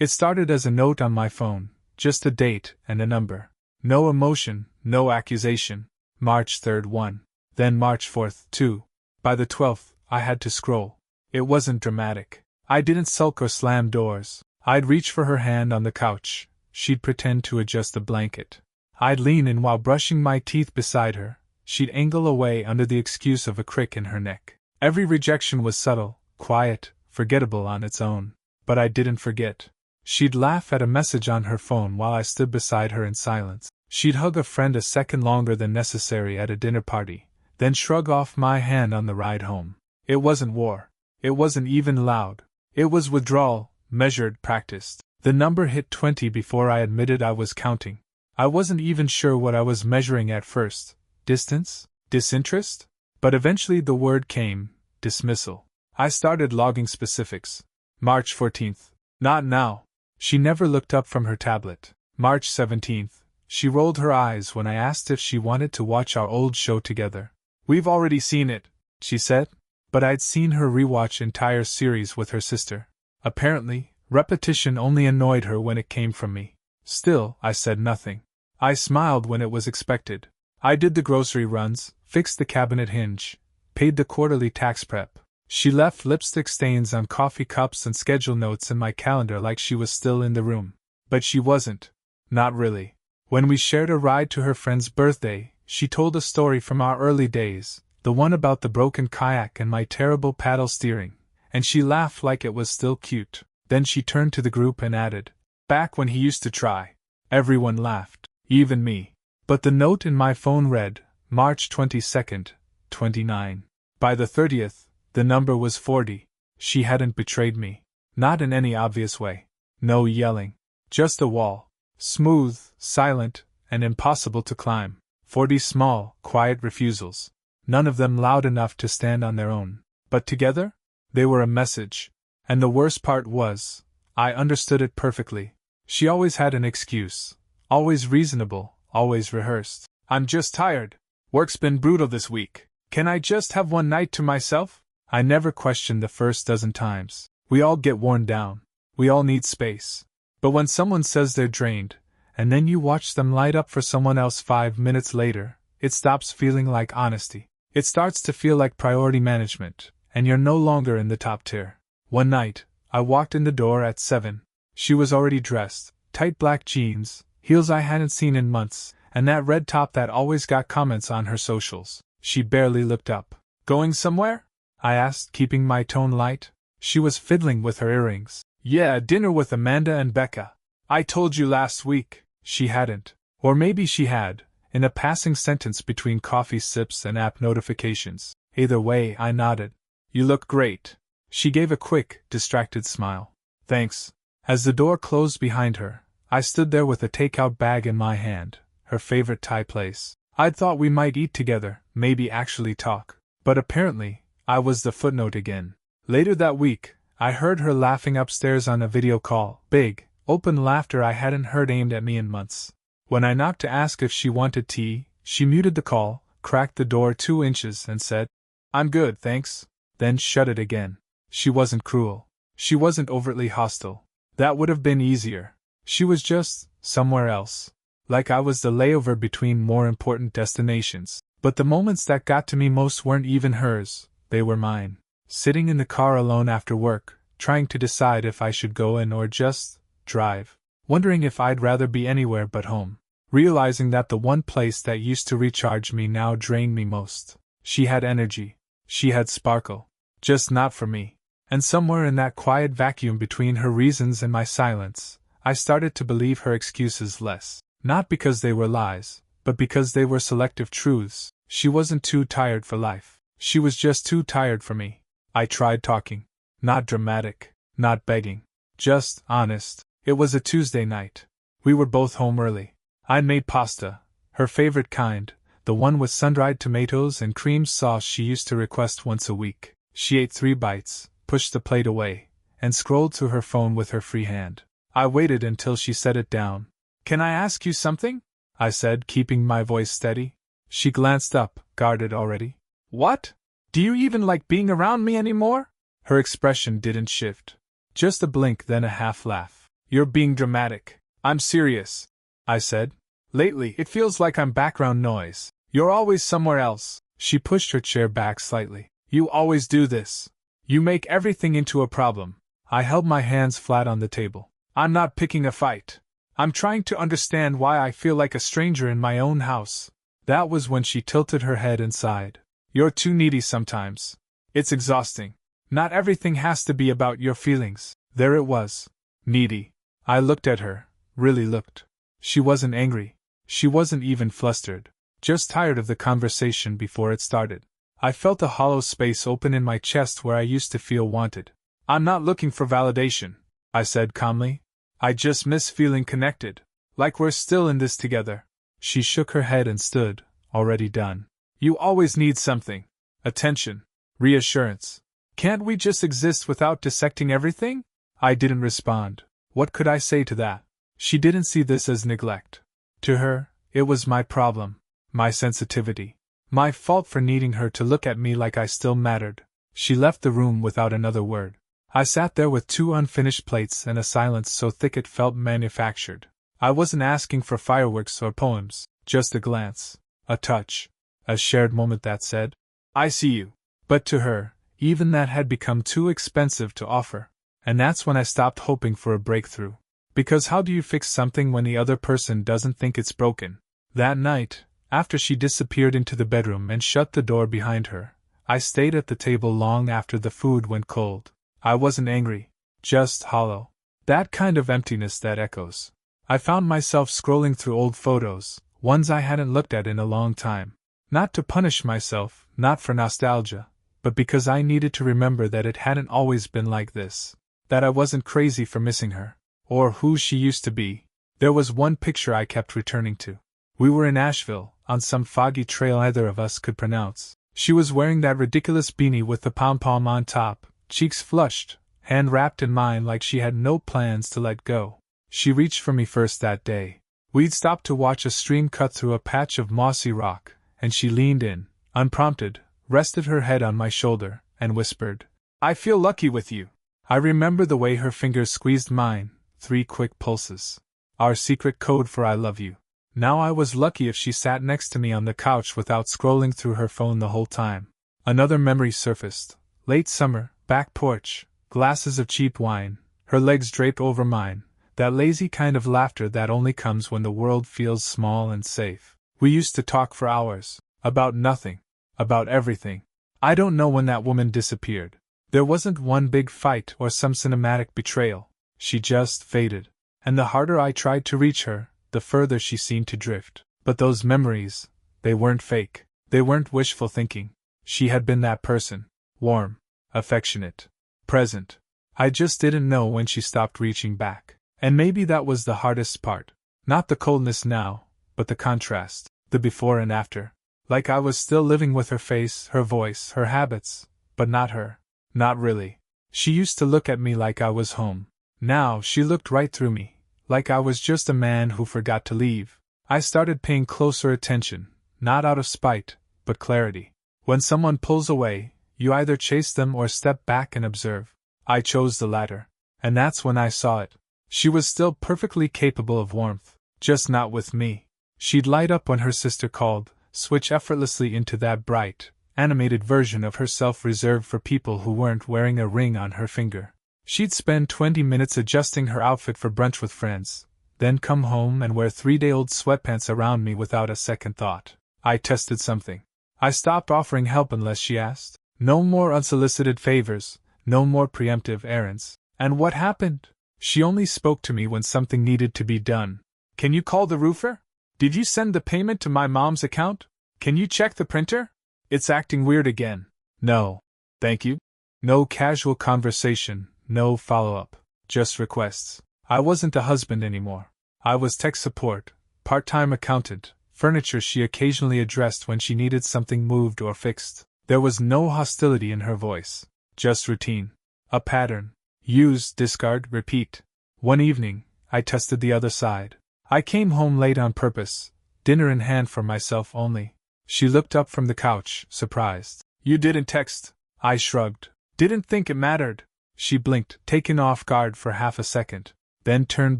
It started as a note on my phone, just a date and a number. No emotion, no accusation. March 3rd 1. Then March 4th 2. By the 12th, I had to scroll. It wasn't dramatic. I didn't sulk or slam doors. I'd reach for her hand on the couch. She'd pretend to adjust the blanket. I'd lean in while brushing my teeth beside her. She'd angle away under the excuse of a crick in her neck. Every rejection was subtle, quiet, forgettable on its own. But I didn't forget. She'd laugh at a message on her phone while I stood beside her in silence. She'd hug a friend a second longer than necessary at a dinner party, then shrug off my hand on the ride home. It wasn't war. It wasn't even loud. It was withdrawal, measured, practiced. The number hit 20 before I admitted I was counting. I wasn't even sure what I was measuring at first. Distance? Disinterest? But eventually the word came, dismissal. I started logging specifics. March 14th. Not now. She never looked up from her tablet. March 17th. She rolled her eyes when I asked if she wanted to watch our old show together. We've already seen it, she said. But I'd seen her rewatch entire series with her sister. Apparently, repetition only annoyed her when it came from me. Still, I said nothing. I smiled when it was expected. I did the grocery runs, fixed the cabinet hinge, paid the quarterly tax prep. She left lipstick stains on coffee cups and schedule notes in my calendar like she was still in the room. But she wasn't. Not really. When we shared a ride to her friend's birthday, she told a story from our early days, the one about the broken kayak and my terrible paddle steering, and she laughed like it was still cute. Then she turned to the group and added, "Back when he used to try." Everyone laughed, even me. But the note in my phone read, March 22nd, 29. By the 30th, the number was 40. She hadn't betrayed me. Not in any obvious way. No yelling. Just a wall. Smooth, silent, and impossible to climb. 40 small, quiet refusals. None of them loud enough to stand on their own. But together? They were a message. And the worst part was, I understood it perfectly. She always had an excuse. Always reasonable, always rehearsed. I'm just tired. Work's been brutal this week. Can I just have one night to myself? I never questioned the first dozen times. We all get worn down. We all need space. But when someone says they're drained, and then you watch them light up for someone else 5 minutes later, it stops feeling like honesty. It starts to feel like priority management, and you're no longer in the top tier. One night, I walked in the door at 7. She was already dressed, tight black jeans, heels I hadn't seen in months, and that red top that always got comments on her socials. She barely looked up. Going somewhere? I asked, keeping my tone light. She was fiddling with her earrings. Yeah, dinner with Amanda and Becca. I told you last week. She hadn't. Or maybe she had, in a passing sentence between coffee sips and app notifications. Either way, I nodded. You look great. She gave a quick, distracted smile. Thanks. As the door closed behind her, I stood there with a takeout bag in my hand, her favorite Thai place. I'd thought we might eat together, maybe actually talk. But apparently, I was the footnote again. Later that week, I heard her laughing upstairs on a video call, big, open laughter I hadn't heard aimed at me in months. When I knocked to ask if she wanted tea, she muted the call, cracked the door 2 inches and said, I'm good, thanks, then shut it again. She wasn't cruel. She wasn't overtly hostile. That would have been easier. She was just somewhere else. Like I was the layover between more important destinations. But the moments that got to me most weren't even hers, they were mine. Sitting in the car alone after work, trying to decide if I should go in or just drive. Wondering if I'd rather be anywhere but home. Realizing that the one place that used to recharge me now drained me most. She had energy. She had sparkle. Just not for me. And somewhere in that quiet vacuum between her reasons and my silence, I started to believe her excuses less. Not because they were lies, but because they were selective truths. She wasn't too tired for life. She was just too tired for me. I tried talking. Not dramatic, not begging. Just honest. It was a Tuesday night. We were both home early. I'd made pasta, her favorite kind, the one with sun-dried tomatoes and cream sauce she used to request once a week. She ate 3 bites, pushed the plate away, and scrolled through her phone with her free hand. I waited until she set it down. Can I ask you something? I said, keeping my voice steady. She glanced up, guarded already. What? Do you even like being around me anymore? Her expression didn't shift. Just a blink, then a half laugh. You're being dramatic. I'm serious, I said. Lately, it feels like I'm background noise. You're always somewhere else. She pushed her chair back slightly. You always do this. You make everything into a problem. I held my hands flat on the table. I'm not picking a fight. I'm trying to understand why I feel like a stranger in my own house. That was when she tilted her head and sighed. You're too needy sometimes. It's exhausting. Not everything has to be about your feelings. There it was. Needy. I looked at her, really looked. She wasn't angry. She wasn't even flustered. Just tired of the conversation before it started. I felt a hollow space open in my chest where I used to feel wanted. I'm not looking for validation, I said calmly. I just miss feeling connected. Like we're still in this together. She shook her head and stood, already done. You always need something. Attention. Reassurance. Can't we just exist without dissecting everything? I didn't respond. What could I say to that? She didn't see this as neglect. To her, it was my problem. My sensitivity. My fault for needing her to look at me like I still mattered. She left the room without another word. I sat there with 2 unfinished plates and a silence so thick it felt manufactured. I wasn't asking for fireworks or poems, just a glance, a touch, a shared moment that said, I see you. But to her, even that had become too expensive to offer. And that's when I stopped hoping for a breakthrough. Because how do you fix something when the other person doesn't think it's broken? That night, after she disappeared into the bedroom and shut the door behind her, I stayed at the table long after the food went cold. I wasn't angry, just hollow. That kind of emptiness that echoes. I found myself scrolling through old photos, ones I hadn't looked at in a long time. Not to punish myself, not for nostalgia, but because I needed to remember that it hadn't always been like this. That I wasn't crazy for missing her, or who she used to be. There was one picture I kept returning to. We were in Asheville, on some foggy trail neither of us could pronounce. She was wearing that ridiculous beanie with the pom-pom on top, cheeks flushed, hand wrapped in mine like she had no plans to let go. She reached for me first that day. We'd stopped to watch a stream cut through a patch of mossy rock, and she leaned in, unprompted, rested her head on my shoulder, and whispered, I feel lucky with you. I remember the way her fingers squeezed mine, 3 quick pulses. Our secret code for I love you. Now I was lucky if she sat next to me on the couch without scrolling through her phone the whole time. Another memory surfaced. Late summer, back porch, glasses of cheap wine, her legs draped over mine, that lazy kind of laughter that only comes when the world feels small and safe. We used to talk for hours, about nothing, about everything. I don't know when that woman disappeared. There wasn't one big fight or some cinematic betrayal. She just faded. And the harder I tried to reach her, the further she seemed to drift. But those memories, they weren't fake. They weren't wishful thinking. She had been that person. Warm, affectionate, present. I just didn't know when she stopped reaching back. And maybe that was the hardest part. Not the coldness now, but the contrast, the before and after. Like I was still living with her face, her voice, her habits, but not her. Not really. She used to look at me like I was home. Now she looked right through me, like I was just a man who forgot to leave. I started paying closer attention, not out of spite, but clarity. When someone pulls away, you either chase them or step back and observe. I chose the latter. And that's when I saw it. She was still perfectly capable of warmth, just not with me. She'd light up when her sister called, switch effortlessly into that bright, animated version of herself reserved for people who weren't wearing a ring on her finger. She'd spend 20 minutes adjusting her outfit for brunch with friends, then come home and wear 3-day-old sweatpants around me without a second thought. I tested something. I stopped offering help unless she asked. No more unsolicited favors, no more preemptive errands. And what happened? She only spoke to me when something needed to be done. Can you call the roofer? Did you send the payment to my mom's account? Can you check the printer? It's acting weird again. No. Thank you. No casual conversation, no follow-up. Just requests. I wasn't a husband anymore. I was tech support, part-time accountant, furniture she occasionally addressed when she needed something moved or fixed. There was no hostility in her voice. Just routine. A pattern. Use, discard, repeat. One evening, I tested the other side. I came home late on purpose, dinner in hand for myself only. She looked up from the couch, surprised. You didn't text. I shrugged. Didn't think it mattered. She blinked, taken off guard for half a second. then turned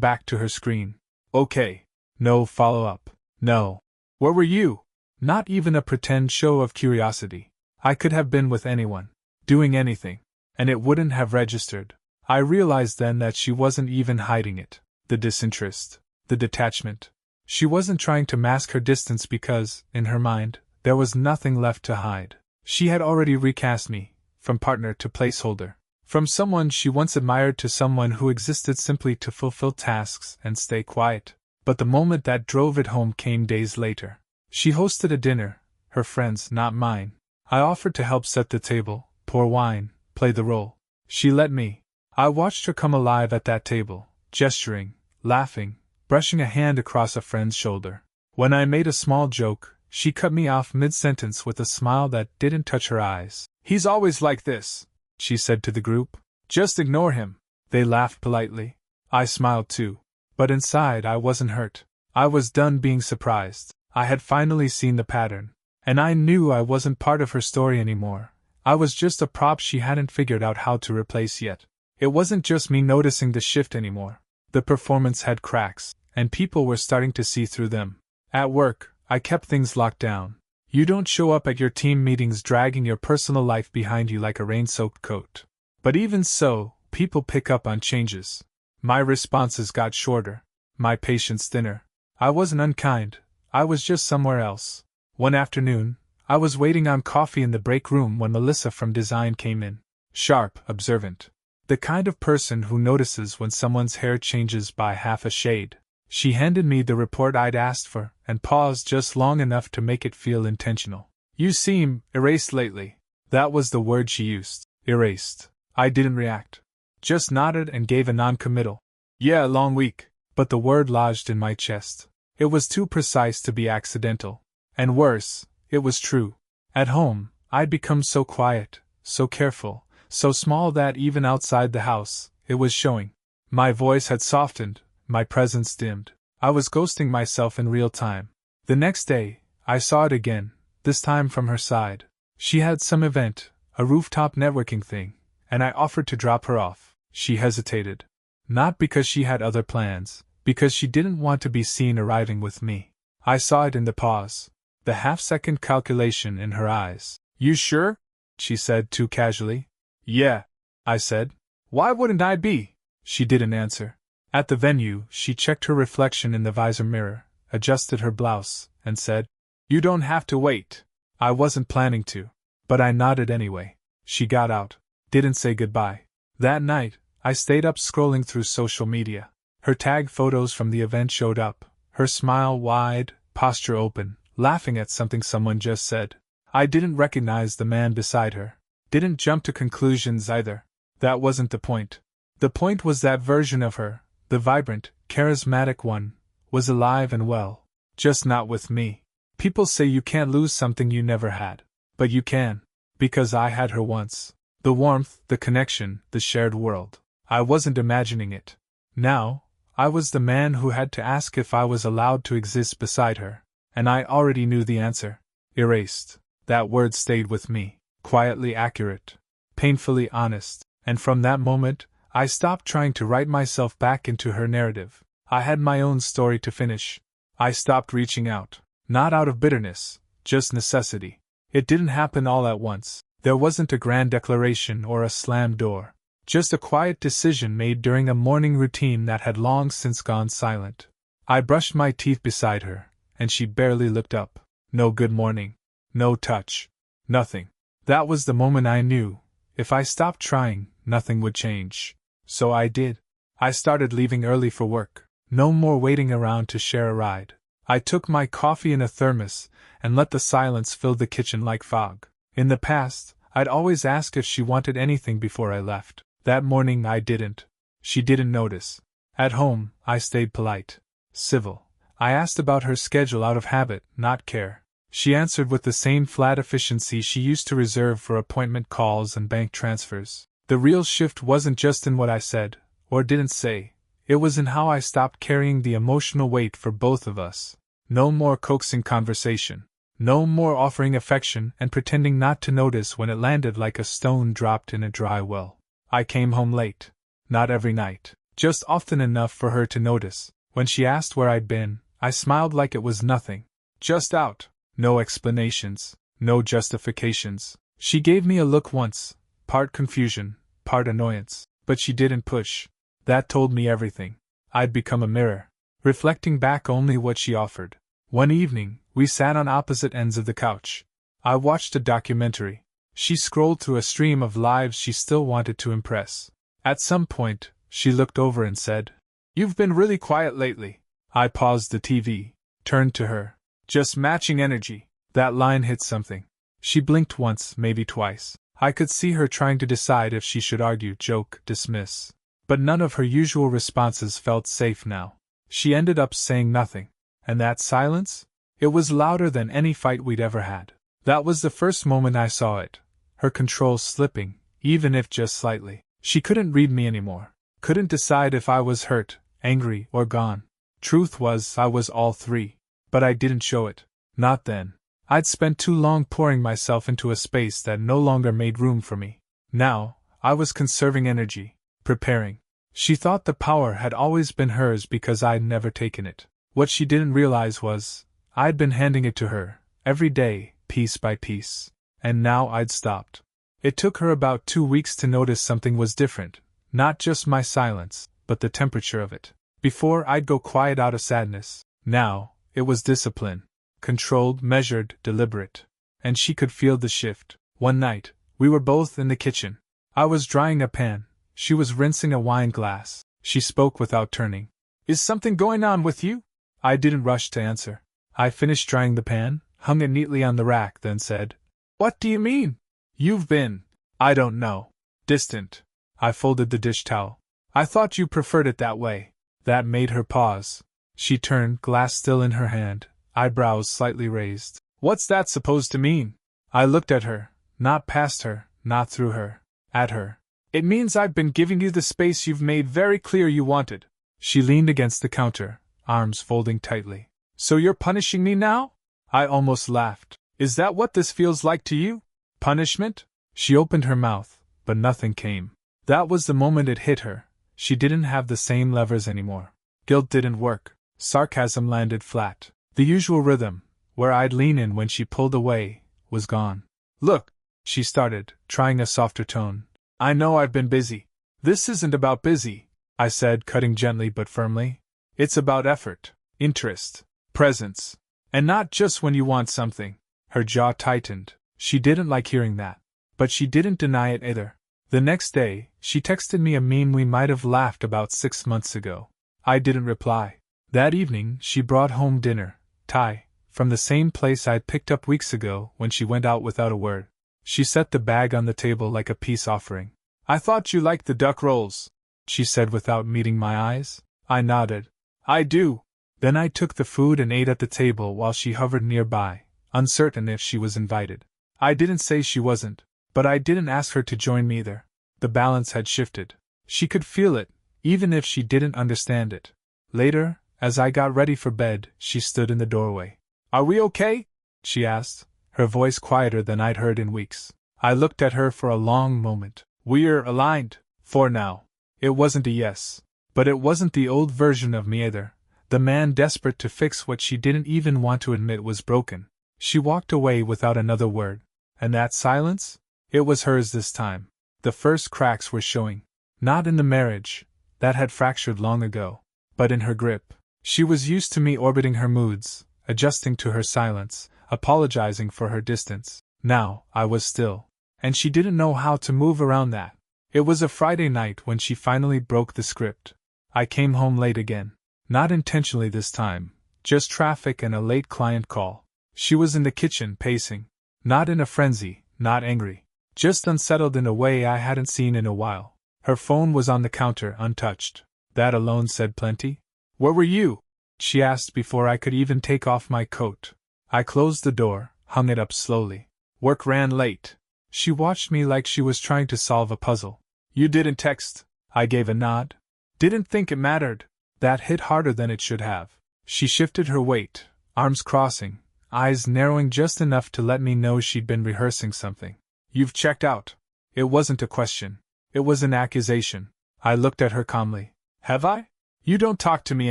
back to her screen. Okay. No follow-up. No. Where were you? Not even a pretend show of curiosity. I could have been with anyone, doing anything, and it wouldn't have registered. I realized then that she wasn't even hiding it. The disinterest. The detachment. She wasn't trying to mask her distance because, in her mind, there was nothing left to hide. She had already recast me, from partner to placeholder. From someone she once admired to someone who existed simply to fulfill tasks and stay quiet. But the moment that drove it home came days later. She hosted a dinner, her friend's, not mine. I offered to help set the table, pour wine, play the role. She let me. I watched her come alive at that table, gesturing, laughing, brushing a hand across a friend's shoulder. When I made a small joke, she cut me off mid-sentence with a smile that didn't touch her eyes. "He's always like this," she said to the group. "Just ignore him." They laughed politely. I smiled too. But inside I wasn't hurt. I was done being surprised. I had finally seen the pattern. And I knew I wasn't part of her story anymore. I was just a prop she hadn't figured out how to replace yet. It wasn't just me noticing the shift anymore. The performance had cracks, and people were starting to see through them. At work, I kept things locked down. You don't show up at your team meetings dragging your personal life behind you like a rain-soaked coat. But even so, people pick up on changes. My responses got shorter, my patience thinner. I wasn't unkind, I was just somewhere else. One afternoon, I was waiting on coffee in the break room when Melissa from design came in. Sharp, observant. The kind of person who notices when someone's hair changes by half a shade. She handed me the report I'd asked for, and paused just long enough to make it feel intentional. "You seem erased lately." That was the word she used. Erased. I didn't react. Just nodded and gave a non-committal. "Yeah, long week." But the word lodged in my chest. It was too precise to be accidental. And worse, it was true. At home, I'd become so quiet, so careful, so small that even outside the house, it was showing. My voice had softened, my presence dimmed. I was ghosting myself in real time. The next day, I saw it again, this time from her side. She had some event, a rooftop networking thing, and I offered to drop her off. She hesitated. Not because she had other plans, because she didn't want to be seen arriving with me. I saw it in the pause, the half-second calculation in her eyes. "You sure?" she said too casually. "Yeah," I said. "Why wouldn't I be?" She didn't answer. At the venue, she checked her reflection in the visor mirror, adjusted her blouse, and said, "You don't have to wait." I wasn't planning to, but I nodded anyway. She got out, didn't say goodbye. That night, I stayed up scrolling through social media. Her tag photos from the event showed up, her smile wide, posture open, laughing at something someone just said. I didn't recognize the man beside her. Didn't jump to conclusions either. That wasn't the point. The point was that version of her, the vibrant, charismatic one, was alive and well. Just not with me. People say you can't lose something you never had. But you can. Because I had her once. The warmth, the connection, the shared world. I wasn't imagining it. Now, I was the man who had to ask if I was allowed to exist beside her. And I already knew the answer. Erased. That word stayed with me. Quietly accurate. Painfully honest. And from that moment, I stopped trying to write myself back into her narrative. I had my own story to finish. I stopped reaching out. Not out of bitterness, just necessity. It didn't happen all at once. There wasn't a grand declaration or a slammed door. Just a quiet decision made during a morning routine that had long since gone silent. I brushed my teeth beside her, and she barely looked up. No good morning. No touch. Nothing. That was the moment I knew, if I stopped trying, nothing would change. So I did. I started leaving early for work. No more waiting around to share a ride. I took my coffee in a thermos and let the silence fill the kitchen like fog. In the past, I'd always asked if she wanted anything before I left. That morning I didn't. She didn't notice. At home, I stayed polite. Civil. I asked about her schedule out of habit, not care. She answered with the same flat efficiency she used to reserve for appointment calls and bank transfers. The real shift wasn't just in what I said, or didn't say. It was in how I stopped carrying the emotional weight for both of us. No more coaxing conversation. No more offering affection and pretending not to notice when it landed like a stone dropped in a dry well. I came home late. Not every night. just often enough for her to notice. When she asked where I'd been, I smiled like it was nothing. Just out. No explanations, no justifications. She gave me a look once, part confusion, part annoyance, but she didn't push. That told me everything. I'd become a mirror, reflecting back only what she offered. One evening, we sat on opposite ends of the couch. I watched a documentary. She scrolled through a stream of lives she still wanted to impress. At some point, she looked over and said, "You've been really quiet lately." I paused the TV, turned to her. "Just matching energy." That line hit something. She blinked once, maybe twice. I could see her trying to decide if she should argue, joke, dismiss. But none of her usual responses felt safe now. She ended up saying nothing. And that silence? It was louder than any fight we'd ever had. That was the first moment I saw it. Her control slipping, even if just slightly. She couldn't read me anymore. Couldn't decide if I was hurt, angry, or gone. Truth was, I was all three. But I didn't show it. Not then. I'd spent too long pouring myself into a space that no longer made room for me. Now, I was conserving energy, preparing. She thought the power had always been hers because I'd never taken it. What she didn't realize was, I'd been handing it to her, every day, piece by piece. And now I'd stopped. It took her about 2 weeks to notice something was different, not just my silence, but the temperature of it. Before, I'd go quiet out of sadness. Now, it was discipline. Controlled, measured, deliberate. And she could feel the shift. One night, we were both in the kitchen. I was drying a pan. She was rinsing a wine glass. She spoke without turning. "Is something going on with you?" I didn't rush to answer. I finished drying the pan, hung it neatly on the rack, then said, "What do you mean?" "You've been, I don't know, distant." I folded the dish towel. "I thought you preferred it that way." That made her pause. She turned, glass still in her hand, eyebrows slightly raised. "What's that supposed to mean?" I looked at her, not past her, not through her, at her. "It means I've been giving you the space you've made very clear you wanted." She leaned against the counter, arms folding tightly. "So you're punishing me now?" I almost laughed. "Is that what this feels like to you? Punishment?" She opened her mouth, but nothing came. That was the moment it hit her. She didn't have the same levers anymore. Guilt didn't work. Sarcasm landed flat. The usual rhythm, where I'd lean in when she pulled away, was gone. "Look," she started, trying a softer tone. "I know I've been busy." "This isn't about busy," I said, cutting gently but firmly. "It's about effort, interest, presence. And not just when you want something." Her jaw tightened. She didn't like hearing that. But she didn't deny it either. The next day, she texted me a meme we might have laughed about 6 months ago. I didn't reply. That evening, she brought home dinner, Thai, from the same place I'd picked up weeks ago when she went out without a word. She set the bag on the table like a peace offering. "I thought you liked the duck rolls," she said without meeting my eyes. I nodded. "I do." Then I took the food and ate at the table while she hovered nearby, uncertain if she was invited. I didn't say she wasn't, but I didn't ask her to join me either. The balance had shifted. She could feel it, even if she didn't understand it. Later, as I got ready for bed, she stood in the doorway. "Are we okay?" she asked, her voice quieter than I'd heard in weeks. I looked at her for a long moment. "We're aligned, for now." It wasn't a yes. But it wasn't the old version of me either. The man desperate to fix what she didn't even want to admit was broken. She walked away without another word. And that silence? It was hers this time. The first cracks were showing. Not in the marriage, that had fractured long ago, but in her grip. She was used to me orbiting her moods, adjusting to her silence, apologizing for her distance. Now, I was still. And she didn't know how to move around that. It was a Friday night when she finally broke the script. I came home late again. Not intentionally this time, just traffic and a late client call. She was in the kitchen, pacing. Not in a frenzy, not angry. Just unsettled in a way I hadn't seen in a while. Her phone was on the counter, untouched. That alone said plenty. "Where were you?" she asked before I could even take off my coat. I closed the door, hung it up slowly. "Work ran late." She watched me like she was trying to solve a puzzle. "You didn't text?" I gave a nod. "Didn't think it mattered." That hit harder than it should have. She shifted her weight, arms crossing, eyes narrowing just enough to let me know she'd been rehearsing something. "You've checked out." It wasn't a question. It was an accusation. I looked at her calmly. Have I? You don't talk to me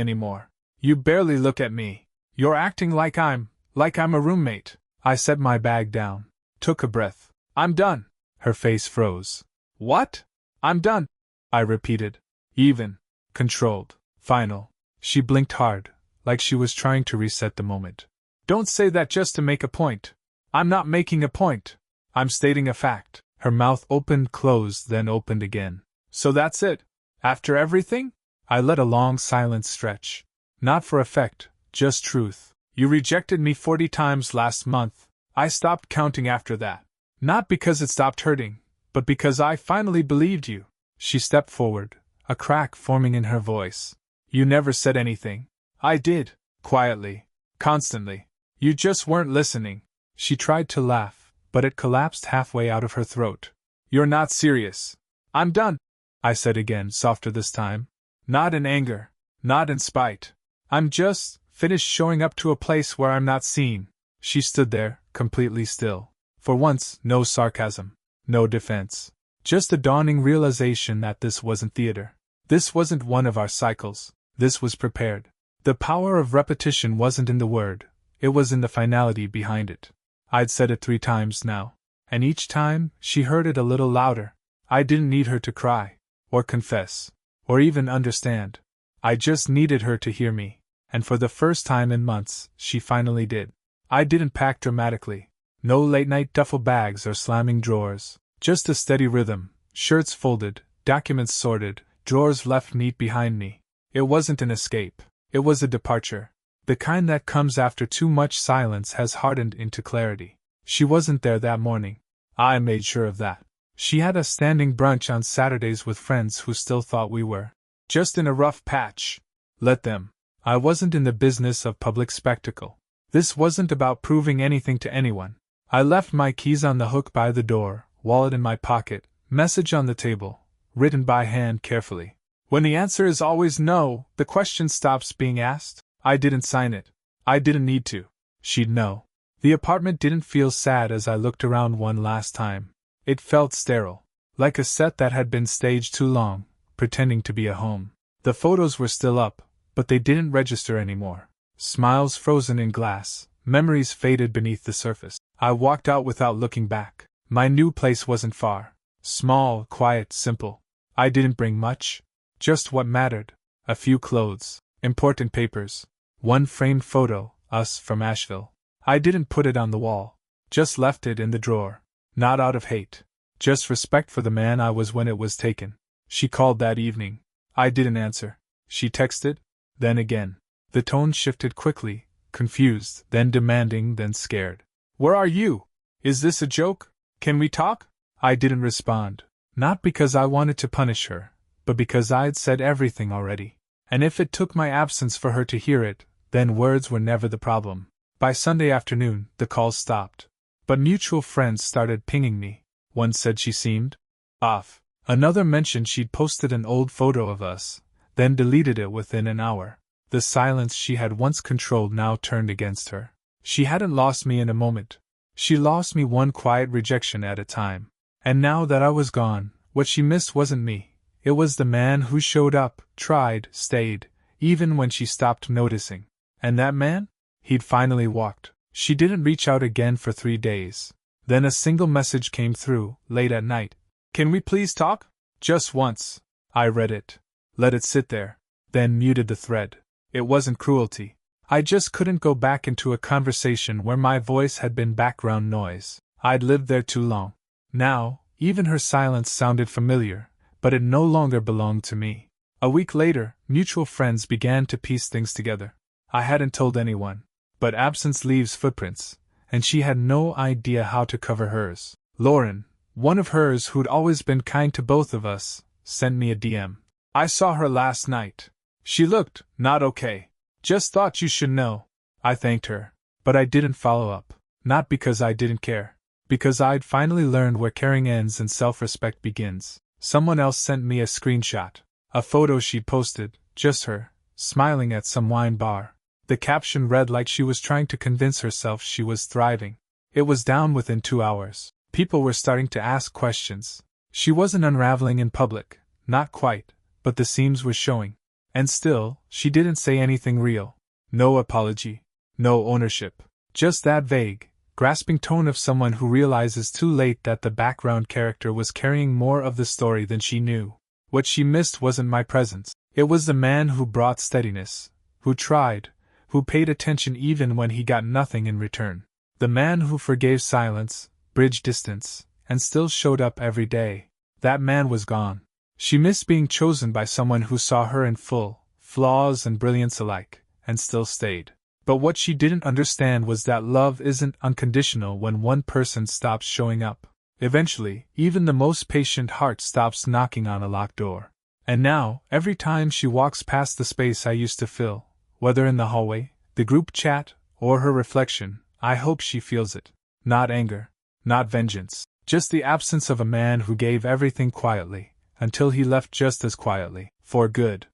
anymore. You barely look at me. You're acting like I'm a roommate. I set my bag down, took a breath. I'm done. Her face froze. What? I'm done, I repeated. Even, controlled, final. She blinked hard, like she was trying to reset the moment. Don't say that just to make a point. I'm not making a point. I'm stating a fact. Her mouth opened, closed, then opened again. So that's it? After everything? I let a long silence stretch. Not for effect, just truth. You rejected me 40 times last month. I stopped counting after that. Not because it stopped hurting, but because I finally believed you. She stepped forward, a crack forming in her voice. You never said anything. I did, quietly, constantly. You just weren't listening. She tried to laugh, but it collapsed halfway out of her throat. You're not serious. I'm done, I said again, softer this time. Not in anger, not in spite. I'm just finished showing up to a place where I'm not seen. She stood there, completely still. For once, no sarcasm, no defense. Just a dawning realization that this wasn't theater. This wasn't one of our cycles. This was prepared. The power of repetition wasn't in the word, it was in the finality behind it. I'd said it 3 times now, and each time, she heard it a little louder. I didn't need her to cry, or confess, or even understand. I just needed her to hear me, and for the first time in months, she finally did. I didn't pack dramatically. No late-night duffel bags or slamming drawers. Just a steady rhythm, shirts folded, documents sorted, drawers left neat behind me. It wasn't an escape. It was a departure. The kind that comes after too much silence has hardened into clarity. She wasn't there that morning. I made sure of that. She had a standing brunch on Saturdays with friends who still thought we were just in a rough patch. Let them. I wasn't in the business of public spectacle. This wasn't about proving anything to anyone. I left my keys on the hook by the door, wallet in my pocket, message on the table, written by hand carefully. When the answer is always no, the question stops being asked. I didn't sign it. I didn't need to. She'd know. The apartment didn't feel sad as I looked around one last time. It felt sterile, like a set that had been staged too long, pretending to be a home. The photos were still up, but they didn't register anymore. Smiles frozen in glass, memories faded beneath the surface. I walked out without looking back. My new place wasn't far. Small, quiet, simple. I didn't bring much. Just what mattered. A few clothes, important papers, one framed photo, us from Asheville. I didn't put it on the wall. Just left it in the drawer. Not out of hate. Just respect for the man I was when it was taken. She called that evening. I didn't answer. She texted. Then again. The tone shifted quickly, confused, then demanding, then scared. Where are you? Is this a joke? Can we talk? I didn't respond. Not because I wanted to punish her, but because I'd said everything already. And if it took my absence for her to hear it, then words were never the problem. By Sunday afternoon, the calls stopped. But mutual friends started pinging me. One said she seemed off. Another mentioned she'd posted an old photo of us, then deleted it within an hour. The silence she had once controlled now turned against her. She hadn't lost me in a moment. She lost me one quiet rejection at a time. And now that I was gone, what she missed wasn't me. It was the man who showed up, tried, stayed, even when she stopped noticing. And that man? He'd finally walked. She didn't reach out again for 3 days. Then a single message came through, late at night. Can we please talk? Just once. I read it. Let it sit there. Then muted the thread. It wasn't cruelty. I just couldn't go back into a conversation where my voice had been background noise. I'd lived there too long. Now, even her silence sounded familiar, but it no longer belonged to me. A week later, mutual friends began to piece things together. I hadn't told anyone, but absence leaves footprints, and she had no idea how to cover hers. Lauren, one of hers who'd always been kind to both of us, sent me a DM. I saw her last night. She looked not okay. Just thought you should know. I thanked her, but I didn't follow up. Not because I didn't care. Because I'd finally learned where caring ends and self-respect begins. Someone else sent me a screenshot. A photo she'd posted, just her, smiling at some wine bar. The caption read like she was trying to convince herself she was thriving. It was down within 2 hours. People were starting to ask questions. She wasn't unraveling in public, not quite, but the seams were showing. And still, she didn't say anything real. No apology. No ownership. Just that vague, grasping tone of someone who realizes too late that the background character was carrying more of the story than she knew. What she missed wasn't my presence. It was the man who brought steadiness, who tried, who paid attention even when he got nothing in return. The man who forgave silence, bridged distance, and still showed up every day. That man was gone. She missed being chosen by someone who saw her in full, flaws and brilliance alike, and still stayed. But what she didn't understand was that love isn't unconditional when one person stops showing up. Eventually, even the most patient heart stops knocking on a locked door. And now, every time she walks past the space I used to fill, whether in the hallway, the group chat, or her reflection, I hope she feels it. Not anger, not vengeance, just the absence of a man who gave everything quietly, until he left just as quietly, for good.